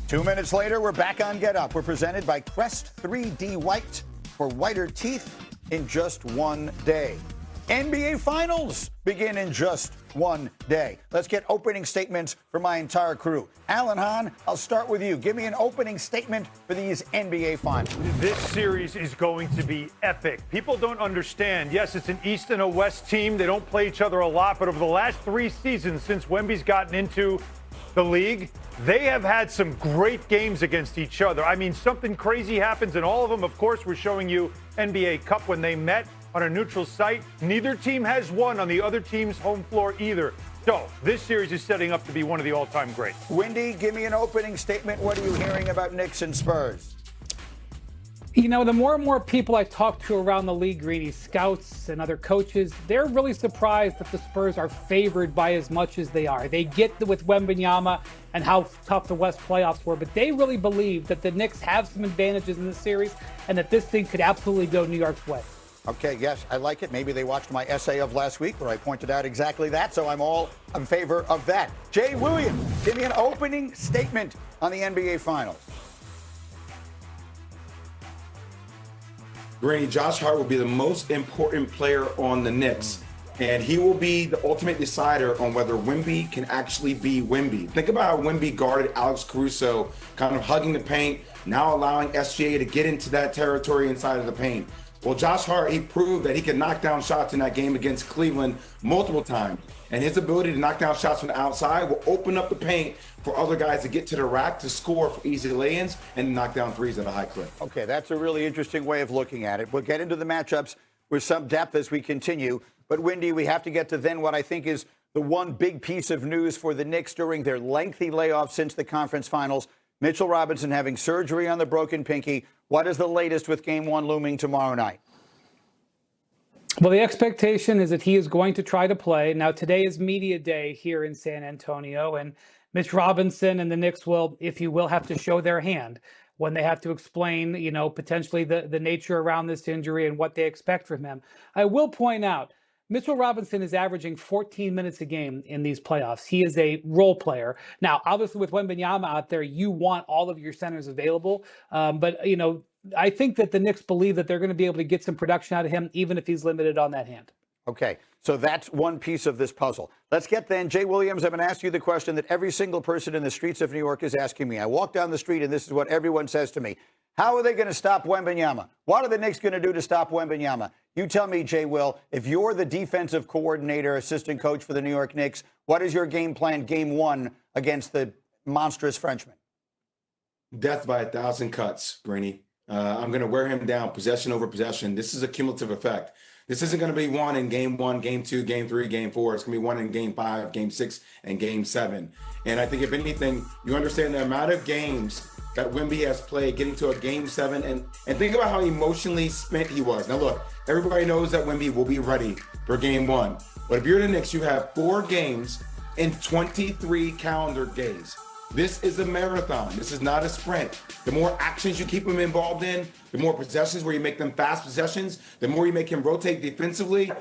2 minutes later, we're back on Get Up. We're presented by Crest 3D White for whiter teeth in just one day. NBA Finals begin in just one day. Let's get opening statements from my entire crew. Alan Hahn, I'll start with you. Give me an opening statement for these NBA Finals. This series is going to be epic. People don't understand. Yes, it's an East and a West team. They don't play each other a lot, but over the last 3 seasons since Wemby's gotten into the league, they have had some great games against each other. I mean, something crazy happens, and all of them, of course, we're showing you NBA Cup when they met on a neutral site. Neither team has won on the other team's home floor either. So this series is setting up to be one of the all-time greats. Wendy, give me an opening statement. What are you hearing about Knicks and Spurs? You know, the more and more people I talk to around the league, Greeny, scouts and other coaches, they're really surprised that the Spurs are favored by as much as they are. They get with Wembanyama and how tough the West playoffs were, but they really believe that the Knicks have some advantages in this series and that this thing could absolutely go New York's way. Okay, yes, I like it. Maybe they watched my essay of last week where I pointed out exactly that, so I'm all in favor of that. Jay Williams, give me an opening statement on the NBA Finals. Greeny, Josh Hart will be the most important player on the Knicks, and he will be the ultimate decider on whether Wemby can actually be Wemby. Think about how Wemby guarded Alex Caruso, kind of hugging the paint, now allowing SGA to get into that territory inside of the paint. Well, Josh Hart, he proved that he could knock down shots in that game against Cleveland multiple times. And his ability to knock down shots from the outside will open up the paint for other guys to get to the rack to score for easy lay-ins and knock down threes at a high clip. Okay, that's a really interesting way of looking at it. We'll get into the matchups with some depth as we continue. But, Wendy, we have to get to then what I think is the one big piece of news for the Knicks during their lengthy layoff since the conference finals. Mitchell Robinson having surgery on the broken pinky. What is the latest with Game 1 looming tomorrow night? Well, the expectation is that he is going to try to play. Now, today is media day here in San Antonio, and Mitch Robinson and the Knicks will, if you will, have to show their hand when they have to explain, you know, potentially the nature around this injury and what they expect from him. I will point out, Mitchell Robinson is averaging 14 minutes a game in these playoffs. He is a role player. Now, obviously, with Wembanyama out there, you want all of your centers available. But, you know, I think that the Knicks believe that they're going to be able to get some production out of him, even if he's limited on that hand. Okay, so that's one piece of this puzzle. Let's get then, Jay Williams, I'm going to ask you the question that every single person in the streets of New York is asking me. I walk down the street and this is what everyone says to me. How are they going to stop Wembanyama? What are the Knicks going to do to stop Wembanyama? You tell me, Jay Will, if you're the defensive coordinator, assistant coach for the New York Knicks, what is your game plan game 1 against the monstrous Frenchman? Death by 1,000 cuts, Greeny. I'm going to wear him down possession over possession. This is a cumulative effect. This isn't going to be one in game 1, game 2, game 3, game 4. It's going to be one in game 5, game 6, and game 7. And I think if anything, you understand the amount of games that Wemby has played getting to a game 7 and think about how emotionally spent he was. Now look, everybody knows that Wemby will be ready for game 1. But if you're the Knicks, you have 4 games in 23 calendar days. This is a marathon. This is not a sprint. The more actions you keep him involved in, the more possessions where you make them fast possessions, the more you make him rotate defensively.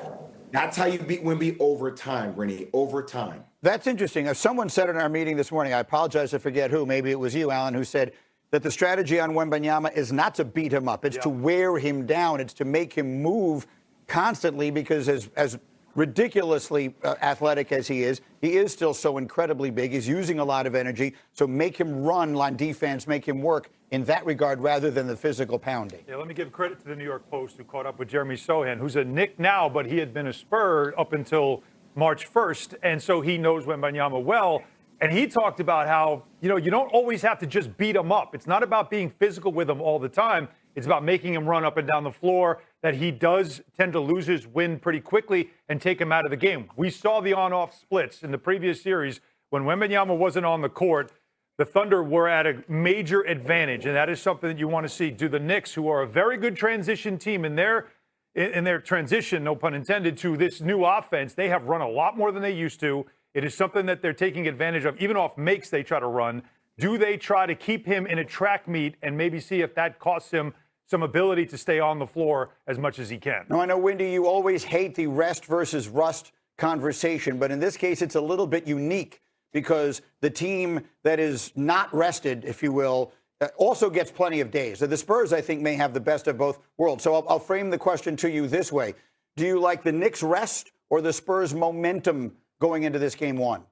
That's how you beat Wemby over time, Rennie, over time. That's interesting. As someone said in our meeting this morning, I apologize, I forget who, maybe it was you, Alan, who said that the strategy on Wembanyama is not to beat him up. It's to wear him down. It's to make him move constantly because as ridiculously athletic as he is still so incredibly big. He's using a lot of energy. So make him run on defense, make him work in that regard rather than the physical pounding. Yeah, let me give credit to the New York Post who caught up with Jeremy Sohan, who's a Knick now, but he had been a Spur up until March 1st. And so he knows Wembanyama well. And he talked about how, you know, you don't always have to just beat him up. It's not about being physical with him all the time. It's about making him run up and down the floor, that he does tend to lose his wind pretty quickly and take him out of the game. We saw the on-off splits in the previous series when Wembanyama wasn't on the court. The Thunder were at a major advantage, and that is something that you want to see. Do the Knicks, who are a very good transition team in their transition, no pun intended, to this new offense, they have run a lot more than they used to. It is something that they're taking advantage of. Even off makes, they try to run. Do they try to keep him in a track meet and maybe see if that costs him some ability to stay on the floor as much as he can? Now, I know, Wendy, you always hate the rest versus rust conversation, but in this case, it's a little bit unique because the team that is not rested, if you will, also gets plenty of days. So the Spurs, I think, may have the best of both worlds. So I'll frame the question to you this way. Do you like the Knicks rest or the Spurs momentum going into this game one?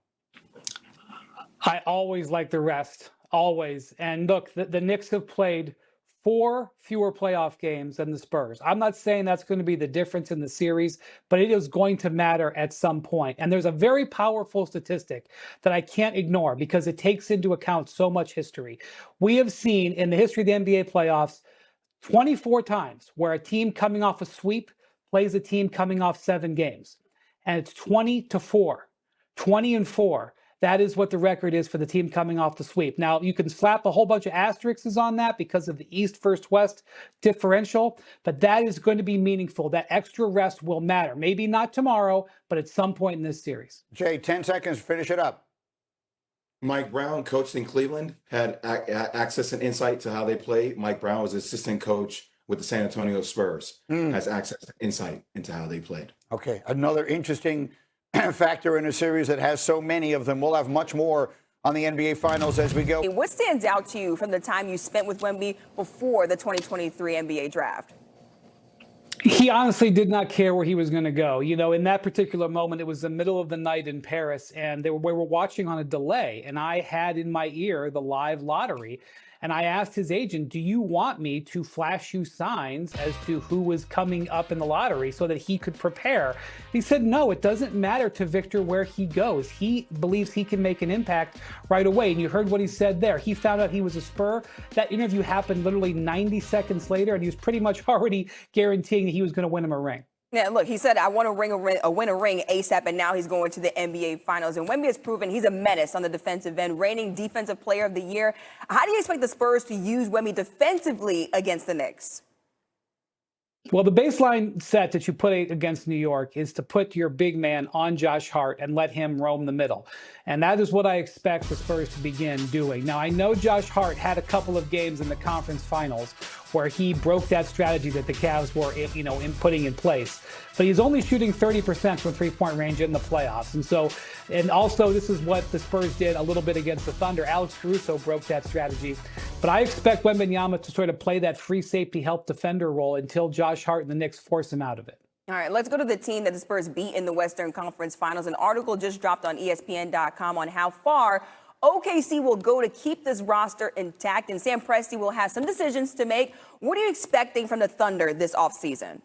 I always like the rest, always. And look, the Knicks have played 4 fewer playoff games than the Spurs. I'm not saying that's going to be the difference in the series, but it is going to matter at some point. And there's a very powerful statistic that I can't ignore because it takes into account so much history. We have seen in the history of the NBA playoffs 24 times where a team coming off a sweep plays a team coming off 7 games. And it's 20-4, 20-4. That is what the record is for the team coming off the sweep. Now, you can slap a whole bunch of asterisks on that because of the East versus West differential, but that is going to be meaningful. That extra rest will matter. Maybe not tomorrow, but at some point in this series. Jay, 10 seconds, finish it up. Mike Brown, coached in Cleveland, had access and insight to how they play. Mike Brown was assistant coach with the San Antonio Spurs, has access to insight into how they played. Okay, another interesting factor in a series that has so many of them. We'll have much more on the NBA Finals as we go. What stands out to you from the time you spent with Wemby before the 2023 NBA draft? He honestly did not care where he was going to go. You know, in that particular moment, it was the middle of the night in Paris, and we were watching on a delay, and I had in my ear the live lottery. And I asked his agent, do you want me to flash you signs as to who was coming up in the lottery so that he could prepare? He said, no, it doesn't matter to Victor where he goes. He believes he can make an impact right away. And you heard what he said there. He found out he was a Spur. That interview happened literally 90 seconds later, and he was pretty much already guaranteeing that he was going to win him a ring. Yeah, look, he said, I want to win a ring ASAP, and now he's going to the NBA Finals. And Wemby has proven he's a menace on the defensive end, reigning Defensive Player of the Year. How do you expect the Spurs to use Wemby defensively against the Knicks? Well, the baseline set that you put against New York is to put your big man on Josh Hart and let him roam the middle. And that is what I expect the Spurs to begin doing. Now, I know Josh Hart had a couple of games in the conference finals where he broke that strategy that the Cavs were, in putting in place. But he's only shooting 30% from three-point range in the playoffs. And also, this is what the Spurs did a little bit against the Thunder. Alex Caruso broke that strategy. But I expect Wembanyama to sort of play that free safety help defender role until Josh Hart and the Knicks force him out of it. All right, let's go to the team that the Spurs beat in the Western Conference Finals. An article just dropped on ESPN.com on how far OKC will go to keep this roster intact, and Sam Presti will have some decisions to make. What are you expecting from the Thunder this offseason?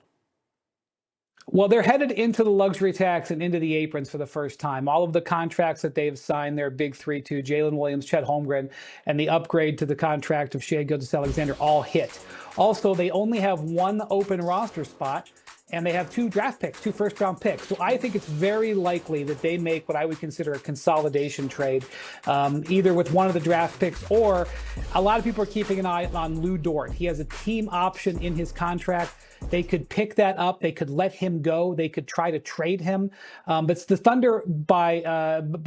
Well, they're headed into the luxury tax and into the aprons for the first time. All of the contracts that they've signed, their big three to Jalen Williams, Chet Holmgren, and the upgrade to the contract of Shai Gilgeous-Alexander all hit. Also, they only have 1 open roster spot, and they have 2 draft picks, 2 first-round picks. So I think it's very likely that they make what I would consider a consolidation trade, either with one of the draft picks, or a lot of people are keeping an eye on Lou Dort. He has a team option in his contract. They could pick that up. They could let him go. They could try to trade him. But the Thunder, by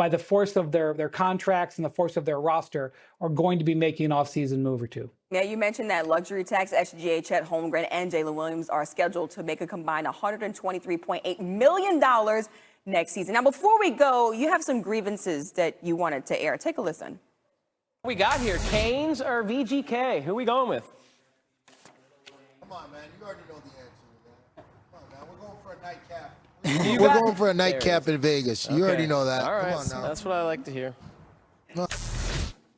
the force of their contracts and the force of their roster, are going to be making an offseason move or two. Yeah, you mentioned that luxury tax. SGA, Chet Holmgren, and Jalen Williams are scheduled to make a combined $123.8 million next season. Now, before we go, you have some grievances that you wanted to air. Take a listen. What we got here, Canes or VGK? Who are we going with? Come on, man. You already know the answer to that. Come on, man. We're going for a nightcap. We're going for a nightcap in Vegas. You already know that. All right, Come on now. that's what I like to hear.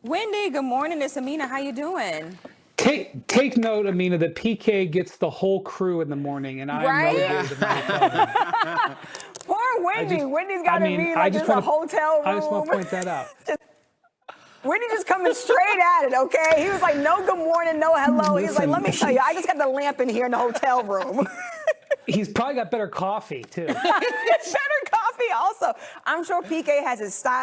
Wendy, good morning. It's Amina. How you doing? Take note, Amina, that PK gets the whole crew in the morning, and I'm relegated to my Poor Wendy. Wendy's got to be like just a hotel room. I just want to point that out. Wendy just coming straight at it, okay? He was like, no good morning, no hello. He's like, let me tell you, I just got the lamp in here in the hotel room. He's probably got better coffee, too. Better coffee also. I'm sure PK has his style.